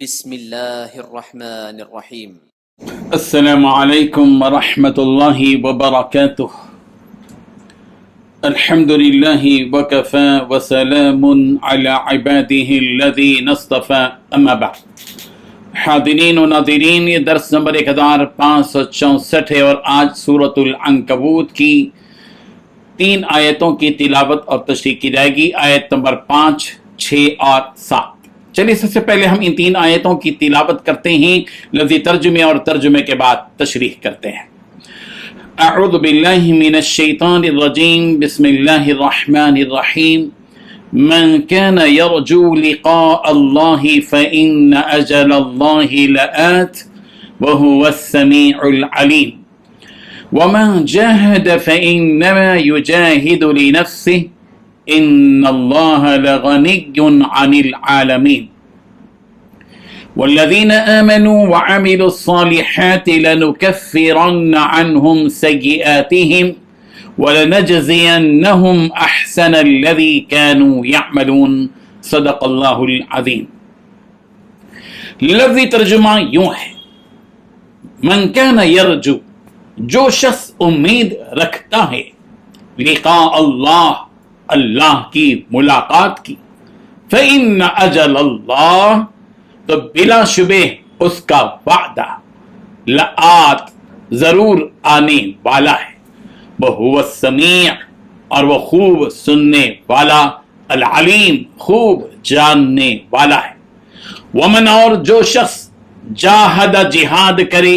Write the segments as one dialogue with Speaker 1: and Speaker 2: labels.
Speaker 1: بسم اللہ الرحمن الرحیم۔
Speaker 2: السلام علیکم ورحمۃ اللہ وبرکاتہ۔ الحمد للہ وکفی وسلام علی عباده الذین اصطفی، اما بعد۔ حاضرین و ناظرین، یہ درس نمبر 1564 ہے اور آج سورۃ العنکبوت کی 3 آیتوں کی تلاوت اور تشریح کی جائے گی، آیت نمبر 5، 6 اور 7۔ چلیے سب سے پہلے ہم ان 3 آیتوں کی تلاوت کرتے ہیں، لفظی ترجمے اور ترجمے کے بعد تشریح کرتے ہیں۔ اعوذ باللہ من الشیطان الرجیم، بسم اللہ الرحمن الرحیم۔ من كان يرجو لقاء الله فإن أجل الله لآت وهو السميع العليم ومن جاهد فإنما يجاهد لنفسه إن الله لغني عن العالمين والذين آمنوا وعملوا الصالحات لنكفرن عنهم سيئاتهم وَلَنَجْزِيَنَّهُمْ أَحْسَنَ الَّذِي كَانُوا يَعْمَلُونَ۔ صدق اللہ العظیم۔ لفظی ترجمہ یوں ہے، من کان یرجو، جو شخص امید رکھتا ہے، لقاء اللہ، اللہ کی ملاقات کی، فإن أجل اللہ، تو بلا شبہ اس کا وعدہ، لآت، ضرور آنے والا ہے، وَهُوَ السَّمِيعُ، اور وہ خوب سننے والا، العلیم، خوب جاننے والا ہے۔ ومن، اور جو شخص جاہد، جہاد کرے،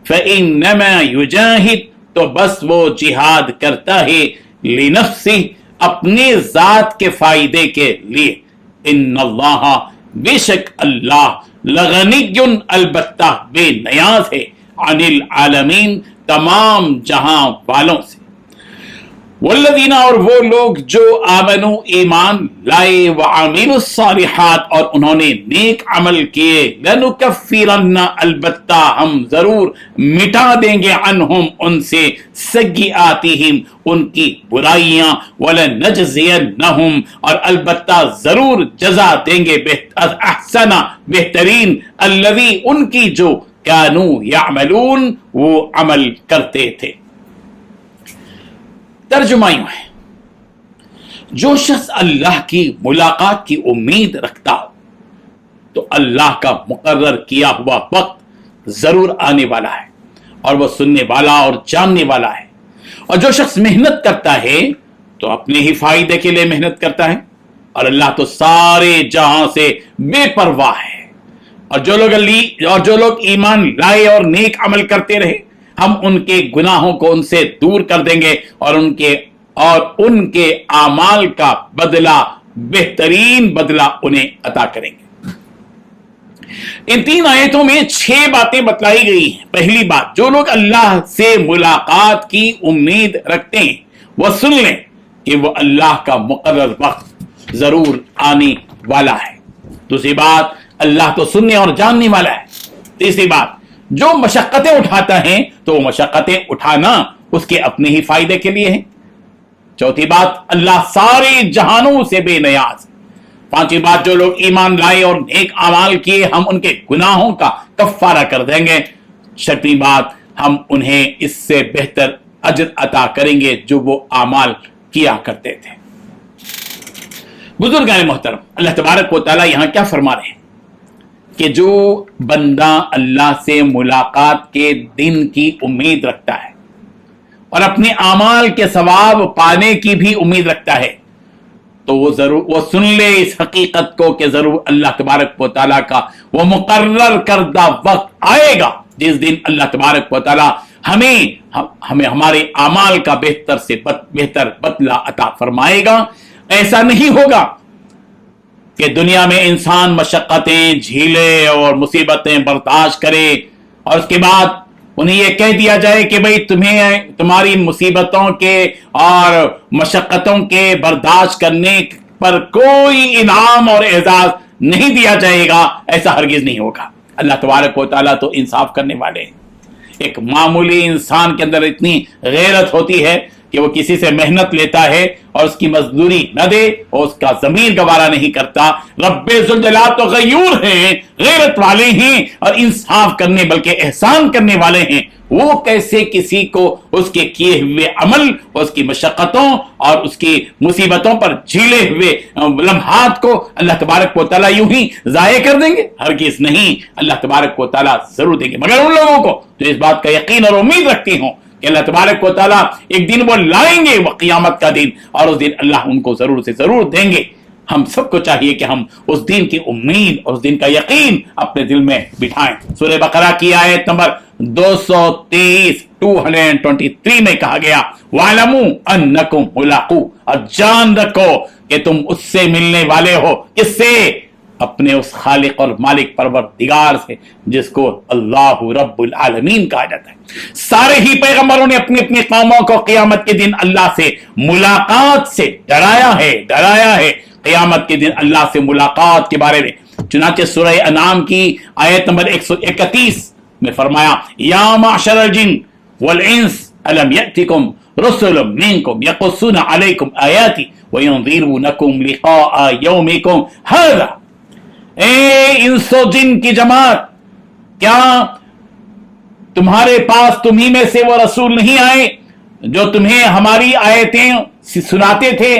Speaker 2: فإنما يجاہد، تو بس وہ جہاد کرتا ہے، لنفسہ، اپنے ذات کے فائدے کے لیے، ان اللہ، بے شک اللہ، لغنی، البتہ بے نیاز ہے، عن العالمین، تمام جہاں والوں سے۔ والذین، اور وہ لوگ جو آمنوا، ایمان لائے، وعملوا الصالحات، اور انہوں نے نیک عمل کیے، لنکفرن، البتہ ہم ضرور مٹا دیں گے، عنہم، ان سے، سیئاتہم، ان کی برائیاں، ولنجزینہم، اور البتہ ضرور جزا دیں گے، احسن، بہترین، الذی، ان کی جو، کانوا یعملون، وہ عمل کرتے تھے۔ ترجمہ یوں ہے، جو شخص اللہ کی ملاقات کی امید رکھتا ہو تو اللہ کا مقرر کیا ہوا وقت ضرور آنے والا ہے، اور وہ سننے والا اور جاننے والا ہے۔ اور جو شخص محنت کرتا ہے تو اپنے ہی فائدے کے لیے محنت کرتا ہے، اور اللہ تو سارے جہاں سے بے پرواہ ہے۔ اور جو لوگ ایمان لائے اور نیک عمل کرتے رہے، ہم ان کے گناہوں کو ان سے دور کر دیں گے، اور ان کے اعمال کا بدلہ، بہترین بدلہ انہیں عطا کریں گے۔ ان 3 آیتوں میں 6 باتیں بتلائی گئی ہیں۔ پہلی بات، جو لوگ اللہ سے ملاقات کی امید رکھتے ہیں وہ سن لیں کہ وہ اللہ کا مقرر وقت ضرور آنے والا ہے۔ دوسری بات، اللہ تو سننے اور جاننے والا ہے۔ تیسری بات، جو مشقتیں اٹھاتا ہے تو وہ مشقتیں اٹھانا اس کے اپنے ہی فائدے کے لیے ہے۔ چوتھی بات، اللہ سارے جہانوں سے بے نیاز۔ پانچویں بات، جو لوگ ایمان لائے اور نیک اعمال کیے، ہم ان کے گناہوں کا کفارہ کر دیں گے۔ چھٹویں بات، ہم انہیں اس سے بہتر اجر عطا کریں گے جو وہ اعمال کیا کرتے تھے۔ بزرگان محترم، اللہ تبارک و تعالی یہاں کیا فرما رہے ہیں کہ جو بندہ اللہ سے ملاقات کے دن کی امید رکھتا ہے اور اپنے اعمال کے ثواب پانے کی بھی امید رکھتا ہے، تو وہ سن لے اس حقیقت کو کہ ضرور اللہ تبارک و تعالیٰ کا وہ مقرر کردہ وقت آئے گا جس دن اللہ تبارک و تعالیٰ ہمیں ہمارے اعمال کا بہتر سے بہتر بدلہ عطا فرمائے گا۔ ایسا نہیں ہوگا کہ دنیا میں انسان مشقتیں جھیلے اور مصیبتیں برداشت کرے اور اس کے بعد انہیں یہ کہہ دیا جائے کہ بھئی تمہاری مصیبتوں کے اور مشقتوں کے برداشت کرنے پر کوئی انعام اور اعزاز نہیں دیا جائے گا۔ ایسا ہرگز نہیں ہوگا۔ اللہ تبارک و تعالیٰ تو انصاف کرنے والے ہیں۔ ایک معمولی انسان کے اندر اتنی غیرت ہوتی ہے کہ وہ کسی سے محنت لیتا ہے اور اس کی مزدوری نہ دے اور اس کا ضمیر گوارا نہیں کرتا. رب ذوالجلال تو غیور ہیں، غیرت والے ہیں اور انصاف کرنے بلکہ احسان کرنے والے ہیں. وہ کیسے کسی کو اس کے کیے ہوئے عمل، اس کی مشقتوں اور اس کی مصیبتوں پر جھیلے ہوئے لمحات کو اللہ تبارک و تعالیٰ یوں ہی ضائع کر دیں گے؟ ہرگز نہیں. اللہ تبارک و تعالیٰ ضرور دیں گے، مگر ان لوگوں کو جو اس بات کا یقین اور امید رکھتے ہوں کہ اللہ تبارک و تعالیٰ ایک دن وہ لائیں گے، وہ قیامت کا دن، اور اس دن اللہ ان کو ضرور سے ضرور دیں گے. ہم سب کو چاہیے کہ ہم اس دن کی امید اور اس دن کا یقین اپنے دل میں بٹھائیں. سورہ بقرہ کی آیت نمبر 223 میں کہا گیا وَاعْلَمُوا أَنَّكُمْ مُلَاقُوهُ، اور جان رکھو کہ تم اس سے ملنے والے ہو. کس سے؟ اپنے اس خالق اور مالک پروردگار سے جس کو اللہ رب العالمین کہا جاتا ہے. سارے ہی پیغمبروں نے اپنی اپنی قوموں کو قیامت کے دن اللہ سے ملاقات سے ڈرایا ہے قیامت کے دن اللہ سے ملاقات کے بارے میں. چنانچہ سورہ انعام کی آیت نمبر 131 میں فرمایا یا معشر الجن والانس الم یأتکم رسل منکم یقصون علیکم آیاتی وینذرونکم لقاء یومکم ھذا. اے انس و جن کی جماعت، کیا تمہارے پاس تمہیں میں سے وہ رسول نہیں آئے جو تمہیں ہماری آیتیں سناتے تھے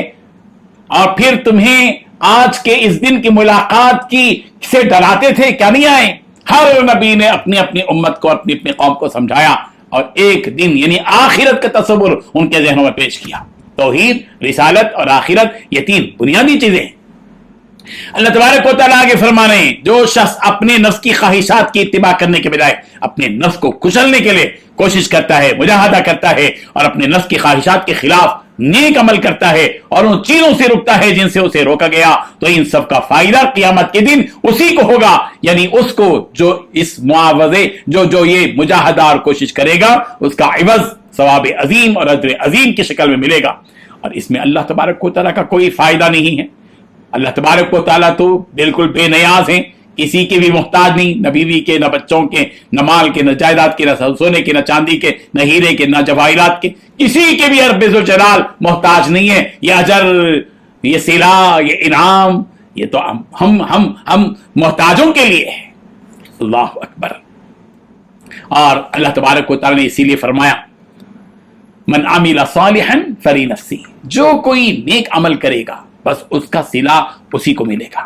Speaker 2: اور پھر تمہیں آج کے اس دن کی ملاقات کی سے ڈراتے تھے؟ کیا نہیں آئے؟ ہر نبی نے اپنی اپنی امت کو، اپنی اپنی قوم کو سمجھایا اور ایک دن یعنی آخرت کا تصور ان کے ذہنوں میں پیش کیا. توحید، رسالت اور آخرت، یہ تین بنیادی چیزیں ہیں. اللہ تبارک و تعالیٰ آگے فرما رہے ہیں جو شخص اپنے نفس کی خواہشات کی اتباع کرنے کے بجائے اپنے نفس کو کچلنے کے لیے کوشش کرتا ہے، مجاہدہ کرتا ہے اور اپنے نفس کی خواہشات کے خلاف نیک عمل کرتا ہے اور ان چیزوں سے رکتا ہے جن سے اسے روکا گیا، تو ان سب کا فائدہ قیامت کے دن اسی کو ہوگا. یعنی اس کو جو اس معاوضے جو یہ مجاہدہ اور کوشش کرے گا اس کا عوض ثواب عظیم اور اجر عظیم کی شکل میں ملے گا. اور اس میں اللہ تبارک و تعالیٰ کا کوئی فائدہ نہیں ہے. اللہ تبارک و تعالیٰ تو بالکل بے نیاز ہیں، کسی کے بھی محتاج نہیں، نہ بیوی کے، نہ بچوں کے، نہ مال کے، نہ جائیداد کے، نہ سونے کے، نہ چاندی کے، نہ ہیرے کے، نہ جواہرات کے، کسی کے بھی رب ذوالجلال محتاج نہیں ہے. یہ اجر، یہ صلہ، یہ انعام، یہ تو ہم محتاجوں کے لیے ہے. اللہ اکبر. اور اللہ تبارک و تعالیٰ نے اسی لیے فرمایا من عمل صالحا فلنفسہ، جو کوئی نیک عمل کرے گا بس اس کا صلہ اسی کو ملے گا.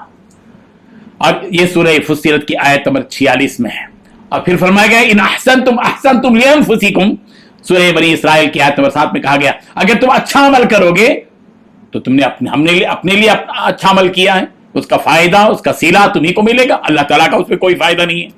Speaker 2: اور یہ سورہ فصلت کی آیت نمبر 46 میں ہے. اور پھر فرمایا گیا ان احسنتم احسنتم لانفسکم، سورہ بنی اسرائیل کی آیت نمبر 7 میں کہا گیا اگر تم اچھا عمل کرو گے تو تم نے اپنے لیے اچھا عمل کیا ہے، اس کا فائدہ، اس کا صلہ تمہیں کو ملے گا. اللہ تعالیٰ کا اس پہ کوئی فائدہ نہیں ہے.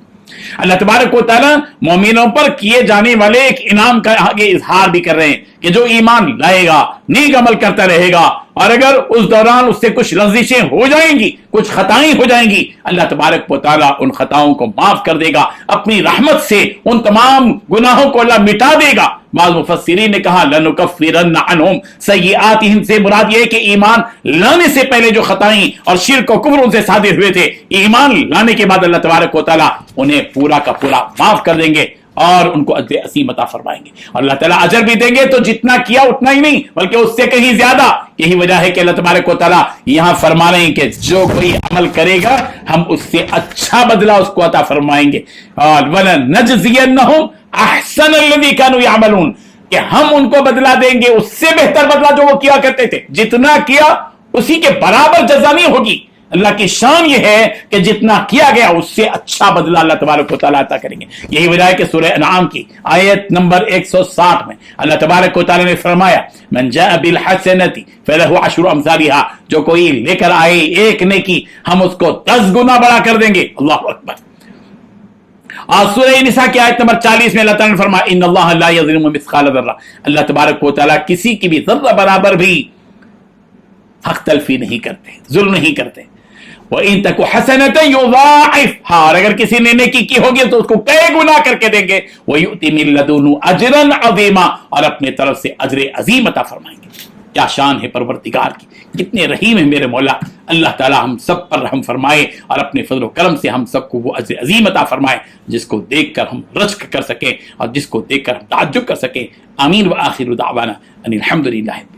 Speaker 2: اللہ تبارک و تعالیٰ مومنوں پر کیے جانے والے ایک انعام کا آگے اظہار بھی کر رہے ہیں کہ جو ایمان لائے گا، نیک عمل کرتا رہے گا، اور اگر اس دوران اس سے کچھ لغزشیں ہو جائیں گی، کچھ خطائیں ہو جائیں گی، اللہ تبارک و تعالیٰ ان خطاؤں کو معاف کر دے گا. اپنی رحمت سے ان تمام گناہوں کو اللہ مٹا دے گا. بعض مفسرین نے کہا لَنُكَفِّرَنَّ عَنْهُمْ سَيِّئَاتِهِمْ سے مراد یہ ہے کہ ایمان لانے سے پہلے جو خطائیں اور شرک و کفر ان سے صادر ہوئے تھے، ایمان لانے کے بعد اللہ تبارک و تعالیٰ انہیں پورا کا پورا معاف کر دیں گے اور ان کو اجر عظیم عطا فرمائیں گے. اور اللہ تعالیٰ اجر بھی دیں گے تو جتنا کیا اتنا ہی نہیں بلکہ اس سے کہیں زیادہ. یہی وجہ ہے کہ اللہ تبارک و تعالیٰ یہاں فرما رہے ہیں کہ جو کوئی عمل کرے گا ہم اس سے اچھا بدلہ اس کو عطا فرمائیں گے. اور وَلَنَجْزِيَنَّهُمْ أَحْسَنَ الَّذِي كَانُوا يَعْمَلُونَ، کہ ہم ان کو بدلہ دیں گے اس سے بہتر بدلہ جو وہ کیا کرتے تھے. جتنا کیا اسی کے برابر جزا نہیں ہوگی. اللہ کی شان یہ ہے کہ جتنا کیا گیا اس سے اچھا بدلہ اللہ تبارک و تعالیٰ عطا کریں گے. یہی وجہ ہے کہ سورہ انعام کی آیت نمبر 160 میں اللہ تبارک و تعالیٰ نے فرمایا من جاء بالحسنۃ فلہ عشر امثالها، جو کوئی لے کر آئے ایک نیکی ہم اس کو 10 گنا بڑا کر دیں گے. اللہ اکبر. اور سورہ نساء کی آیت نمبر 40 میں اللہ تعالیٰ نے فرمایا ان اللہ لا یظلم مثقال ذرہ، اللہ تبارک و تعالیٰ کسی کی بھی ذرہ برابر بھی حق تلفی نہیں کرتے، ظلم نہیں کرتے. وَإِن تَكُ حَسَنَةً يُضَاعِفْهَا، اور اگر کسی نے نیکی کی ہوگی تو اس کو کئی گنا کر کے دیں گے. وَيُؤْتِ مِن لَّدُنْهُ أَجْرًا عَظِيمًا، اور اپنے طرف سے اجر عظیم عطا فرمائیں گے. کیا شان ہے پروردگار کی، کتنے رحیم ہے میرے مولا۔ اللہ تعالیٰ ہم سب پر رحم فرمائے اور اپنے فضل و کرم سے ہم سب کو وہ عزر عظیم عطا فرمائے جس کو دیکھ کر ہم رشک کر سکیں اور جس کو دیکھ کر ہم تعجب کر سکیں۔ آمین۔ وآخر دعوانا ان الحمد للہ۔